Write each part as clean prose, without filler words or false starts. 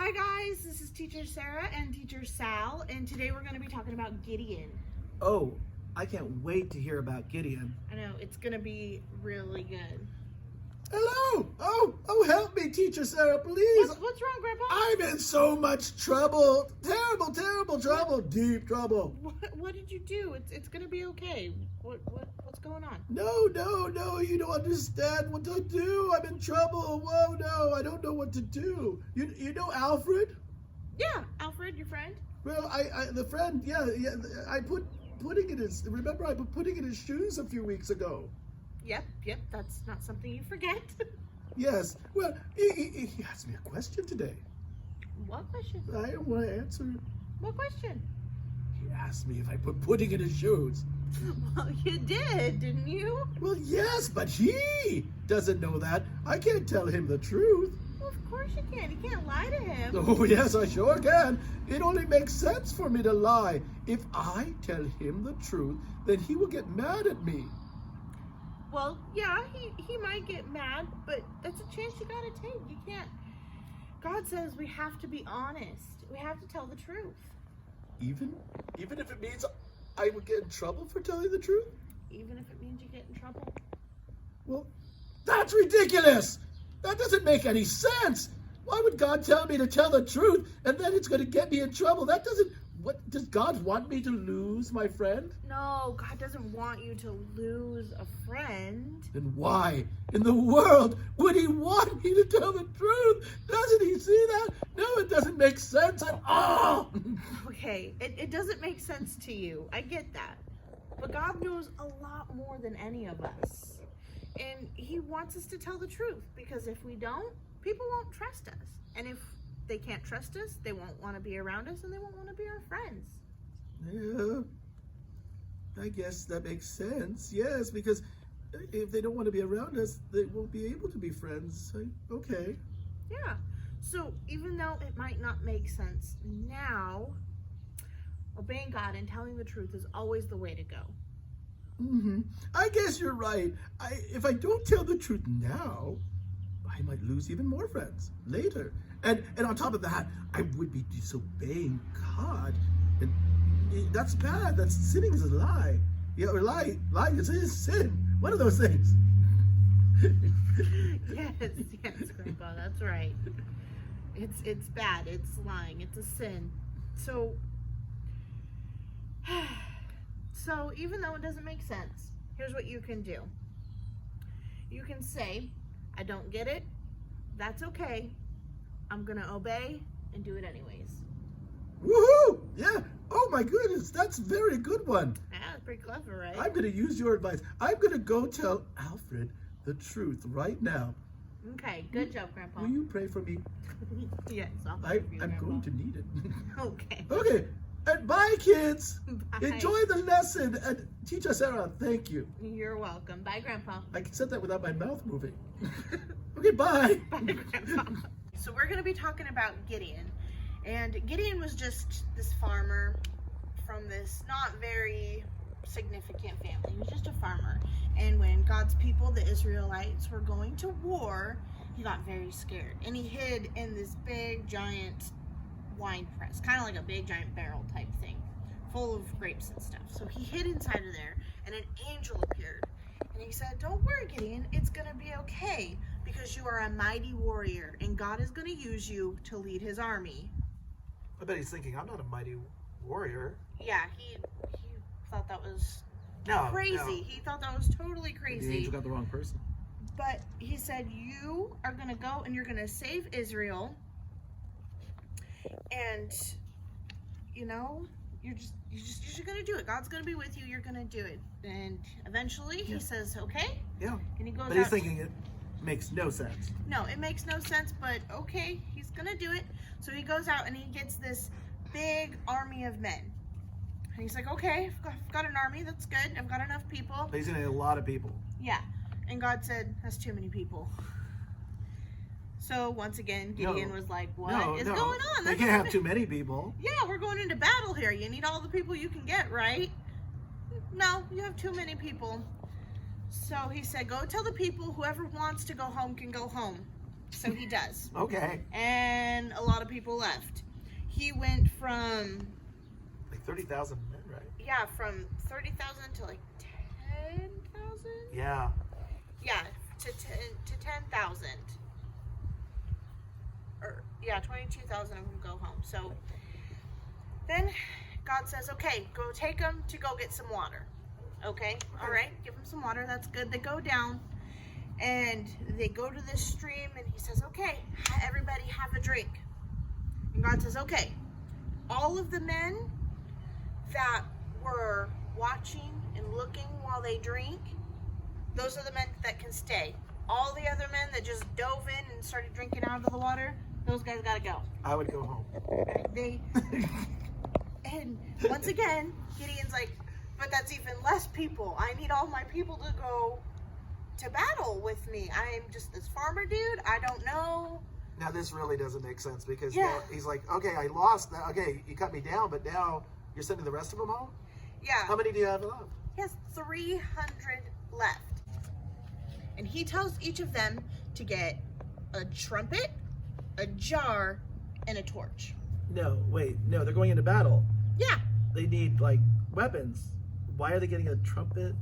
Hi guys, this is Teacher Sarah and Teacher Sal, and today we're going to be talking about Gideon. Oh, I can't wait to hear about Gideon. I know, it's going to be really good. Hello! Oh, help me, Teacher Sarah, please. What's wrong, Grandpa? I'm in so much trouble. Terrible trouble. Deep trouble. What did you do? It's going to be okay. What's going on? No, you don't understand what to do. I'm in trouble. Whoa, no, I don't know what to do. You know Alfred? Yeah, Alfred, your friend? Well, the friend, yeah, I put pudding in his shoes a few weeks ago. Yep, that's not something you forget. Yes, well, he asked me a question today. What question? I don't want to answer it. What question? He asked me if I put pudding in his shoes. Well, you did, didn't you? Well, yes, but he doesn't know that. I can't tell him the truth. Well, of course you can. You can't lie to him. Oh, yes, I sure can. It only makes sense for me to lie. If I tell him the truth, then he will get mad at me. Well, yeah, he might get mad, but that's a chance you gotta take. You can't. God says we have to be honest. We have to tell the truth. Even if it means I would get in trouble for telling the truth? Even if it means you get in trouble. Well, that's ridiculous. That doesn't make any sense. Why would God tell me to tell the truth and then it's going to get me in trouble? What does God want me to lose my friend? No, God doesn't want you to lose a friend. Then why in the world would he want me to tell the truth? Doesn't he see that? No, it doesn't make sense at all. Okay, it doesn't make sense to you. I get that. But God knows a lot more than any of us. And he wants us to tell the truth, because if we don't, people won't trust us. And if they can't trust us, they won't want to be around us, and they won't want to be our friends. Yeah, I guess that makes sense. Yes, because if they don't want to be around us, they won't be able to be friends. Okay. Yeah. So even though it might not make sense now, obeying God and telling the truth is always the way to go. I guess you're right. If I don't tell the truth now, I might lose even more friends later. And on top of that, I would be disobeying God. And that's bad. That's sinning is a lie. Yeah, or lying is sin. One of those things. Yes, Grandpa, that's right. It's bad. It's lying. It's a sin. So even though it doesn't make sense, here's what you can do. You can say, I don't get it. That's okay. I'm going to obey and do it anyways. Woohoo! Yeah. Oh my goodness, that's a very good one. Yeah, that's pretty clever, right? I'm going to use your advice. I'm going to go tell Alfred the truth right now. Okay, good job, Grandpa. Will you pray for me? Yes, I'll pray for you, I'm Grandpa. going to need it. Okay. Okay. And bye, kids. Bye. Enjoy the lesson. And Teacher Sarah, thank you. You're welcome. Bye, Grandpa. I can said that without my mouth moving. Okay, bye. Bye, Grandpa. So we're going to be talking about Gideon. And Gideon was just this farmer from this not very significant family. He was just a farmer. And when God's people, the Israelites, were going to war, he got very scared. And he hid in this big, giant wine press, kind of like a big, giant barrel type thing, full of grapes and stuff. So he hid inside of there, and an angel appeared. And he said, don't worry, Gideon, it's going to be okay, because you are a mighty warrior, and God is going to use you to lead his army. I bet he's thinking, I'm not a mighty warrior. Yeah, he thought that was crazy. No. He thought that was totally crazy. The angel got the wrong person. But he said, you are going to go and you're going to save Israel. And, you know, you're just going to do it. God's going to be with you. You're going to do it. And eventually he says, okay. Yeah. And he goes But he's thinking it makes no sense. No, it makes no sense, but okay, he's going to do it. So he goes out and he gets this big army of men. And he's like, okay, I've got an army. That's good. I've got enough people. But he's going to need a lot of people. Yeah. And God said, that's too many people. So once again, Gideon was like, what is going on? They can't have too many people. Yeah, we're going into battle here. You need all the people you can get, right? No, you have too many people. So he said, go tell the people whoever wants to go home can go home. So he does. Okay. And a lot of people people left. He went from Like 30,000 men, right? yeah, from 30,000 to like 10,000. Yeah. Yeah, to 10,000. Or yeah, 22,000 of them go home. So then God says, "Okay, go take them to go get some water." Okay, all right, give them some water. That's good. They go down and they go to this stream, and he says, "Okay, everybody have a drink." And God says, "Okay, all of the men that were watching and looking while they drink, those are the men that can stay. All the other men that just dove in and started drinking out of the water, those guys gotta go." I would go home. They and once again, Gideon's like, "But that's even less people. I need all my people to go to battle with me. I'm just this farmer dude. I don't know." Now this really doesn't make sense because Yeah. now he's like, okay, I lost. Okay, you cut me down, but now you're sending the rest of them home? Yeah. How many do you have left? He has 300 left. And he tells each of them to get a trumpet, a jar, and a torch. No, wait, no, they're going into battle. Yeah. They need like weapons. Why are they getting a trumpet,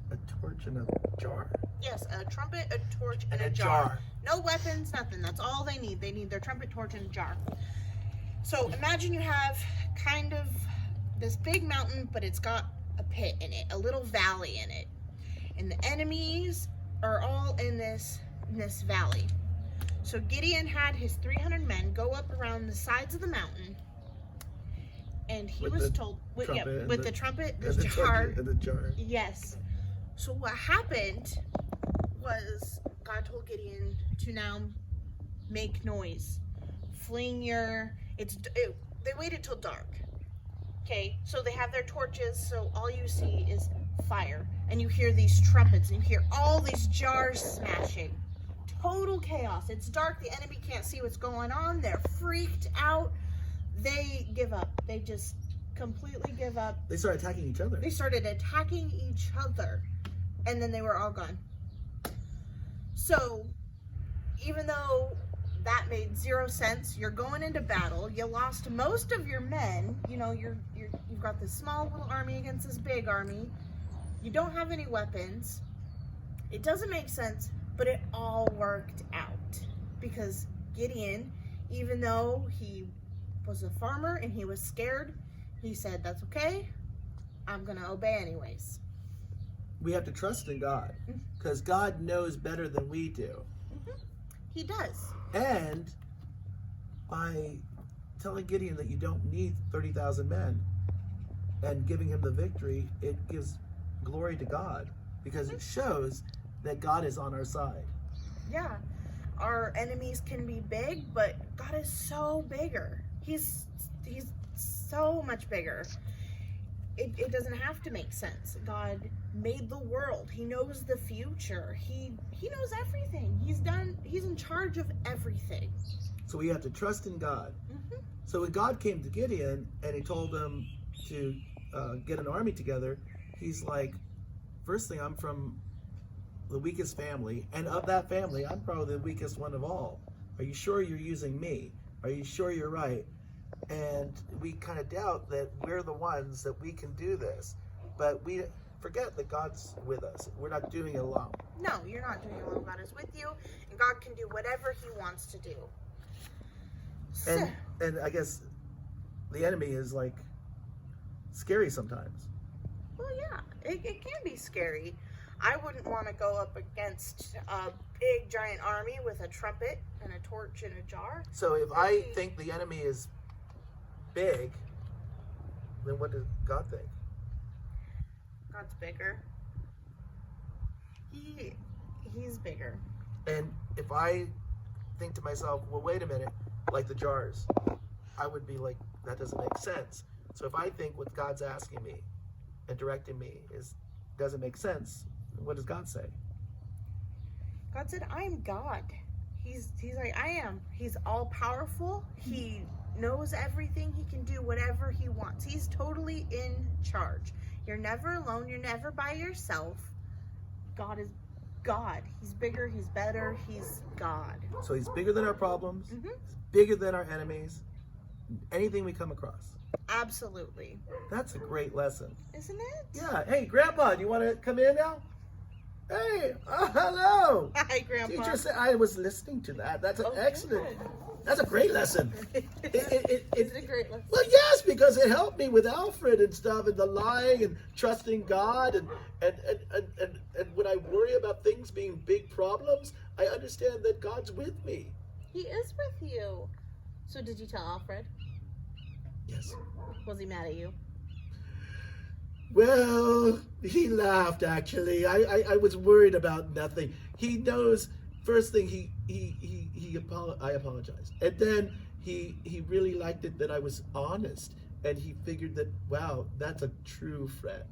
a torch, and a jar? Yes, a trumpet, a torch, and a jar. jar. No weapons, nothing. That's all they need. They need their trumpet, torch, and a jar. So imagine you have kind of this big mountain, but it's got a pit in it, a little valley in it. And the enemies are all in this valley. So Gideon had his 300 men go up around the sides of the mountain, and he With was the told, with trumpet and the trumpet, the And the jar. torch and the jar. Yes. So what happened was God told Gideon to now make noise, fling your. They waited till dark. Okay, so they have their torches, so all you see is fire, and you hear these trumpets, and you hear all these jars smashing. Total chaos. It's dark. The enemy can't see what's going on. They're freaked out. They give up. They just completely give up. They start attacking each other. They started attacking each other, and then they were all gone. So, even though that made zero sense, you're going into battle. You lost most of your men. You know, you've got this small little army against this big army. You don't have any weapons. It doesn't make sense, but it all worked out because Gideon, even though he was a farmer and he was scared, he said, "That's okay. I'm gonna obey anyways." We have to trust in God because God knows better than we do. He does. And by telling Gideon that you don't need 30,000 men and giving him the victory, it gives glory to God because it shows that God is on our side. Yeah. Our enemies can be big, but God is so bigger. He's so much bigger. It doesn't have to make sense. God made the world. He knows the future. He knows everything. He's in charge of everything. So we have to trust in God. So when God came to Gideon and he told him to get an army together, he's like, first thing, I'm from the weakest family, and of that family, I'm probably the weakest one of all. Are you sure you're using me? Are you sure you're right? And we kind of doubt that we're the ones that we can do this, but we forget that God's with us. We're not doing it alone. No, you're not doing it alone. God is with you, and God can do whatever He wants to do. So, And I guess the enemy is like scary sometimes. well, yeah, it can be scary. I wouldn't want to go up against a big giant army with a trumpet and a torch and a jar. So if I think the enemy is big, then what does God think? God's bigger. He's bigger. And if I think to myself, well, wait a minute, like the jars, I would be like, that doesn't make sense. So if I think what God's asking me and directing me doesn't make sense, what does God say? God said, "I am God." He's like, "I am." He's all powerful. He knows everything. He can do whatever He wants. He's totally in charge. You're never alone. You're never by yourself. God is God. He's bigger, he's better, he's God. So he's bigger than our problems, Mhm. he's bigger than our enemies, anything we come across. Absolutely. That's a great lesson. Isn't it? Yeah. Hey, Grandpa, do you want to come in now? Hey, hello. Hi, Grandpa. Teacher said I was listening to that. That's an Oh, excellent. good. That's a great lesson. Is it a great lesson? Well, yes, because it helped me with Alfred and stuff, and the lying and trusting God, and when I worry about things being big problems, I understand that God's with me. He is with you. So did you tell Alfred? Yes. Was he mad at you? Well, he laughed. Actually, I was worried about nothing. He knows. First thing, I apologized, and then he really liked it that I was honest, and he figured that, wow, that's a true friend.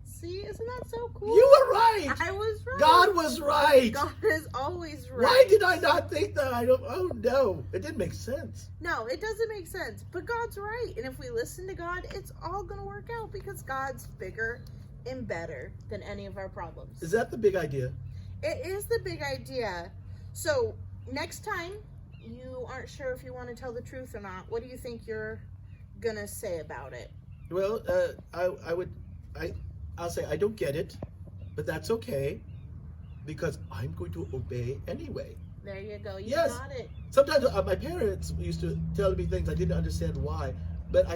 See, isn't that so cool? You were right. I was right. God was right. God is always right. Why did I not think that? Oh no, it didn't make sense. No, it doesn't make sense. But God's right. And if we listen to God, it's all going to work out because God's bigger and better than any of our problems. Is that the big idea? It is the big idea. So next time you aren't sure if you want to tell the truth or not, what do you think you're going to say about it? Well, I'll say I don't get it, but that's okay because I'm going to obey anyway. There you go. You Yes. got it. Sometimes my parents used to tell me things I didn't understand why, but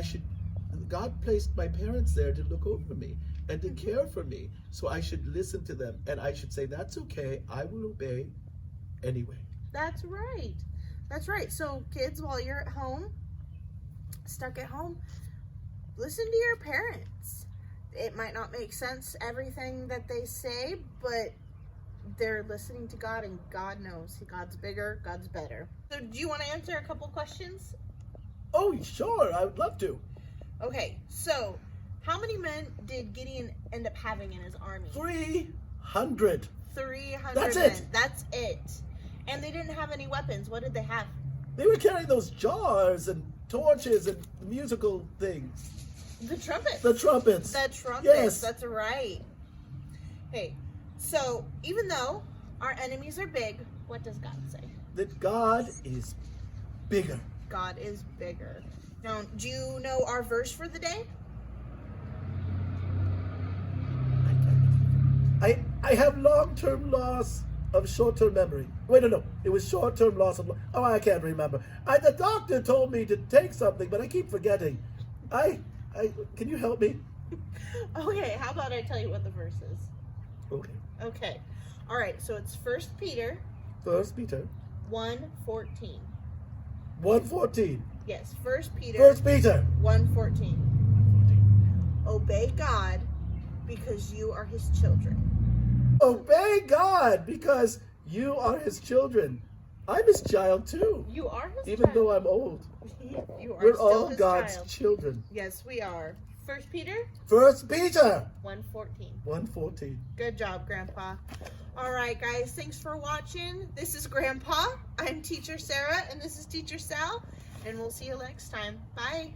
God placed my parents there to look over me and to care for me. So I should listen to them and I should say, that's okay. I will obey anyway. That's right. That's right. So kids, while you're at home, stuck at home, listen to your parents. It might not make sense, everything that they say, but they're listening to God and God knows. God's bigger, God's better. So do you want to answer a couple questions? Oh, sure. I would love to. Okay, so how many men did Gideon end up having in his army? 300. 300 That's men. it. That's it. And they didn't have any weapons. What did they have? They were carrying those jars and torches and musical things. The trumpets. The trumpets. The trumpets. Yes. That's right. Okay, so even though our enemies are big, what does God say? That God is bigger. God is bigger. Now, do you know our verse for the day? I have long-term loss of short-term memory. Wait, no. It was short-term loss of... Oh, I can't remember. The doctor told me to take something, but I keep forgetting. Can you help me? Okay, how about I tell you what the verse is? Okay. Okay. All right, so it's 1 Peter 1 Peter 1:14. 1:14. Yes, 1 Peter 1 Peter 1:14. Obey God because you are his children. Obey God because you are his children. I'm his child too. You are his Even child. though I'm old. You are We're still all his God's child. children. Yes, we are. 1 Peter 1 Peter 1:14. 1:14. Good job, Grandpa. All right, guys, thanks for watching. This is Grandpa. I'm Teacher Sarah, and this is Teacher Sal, and we'll see you next time. Bye.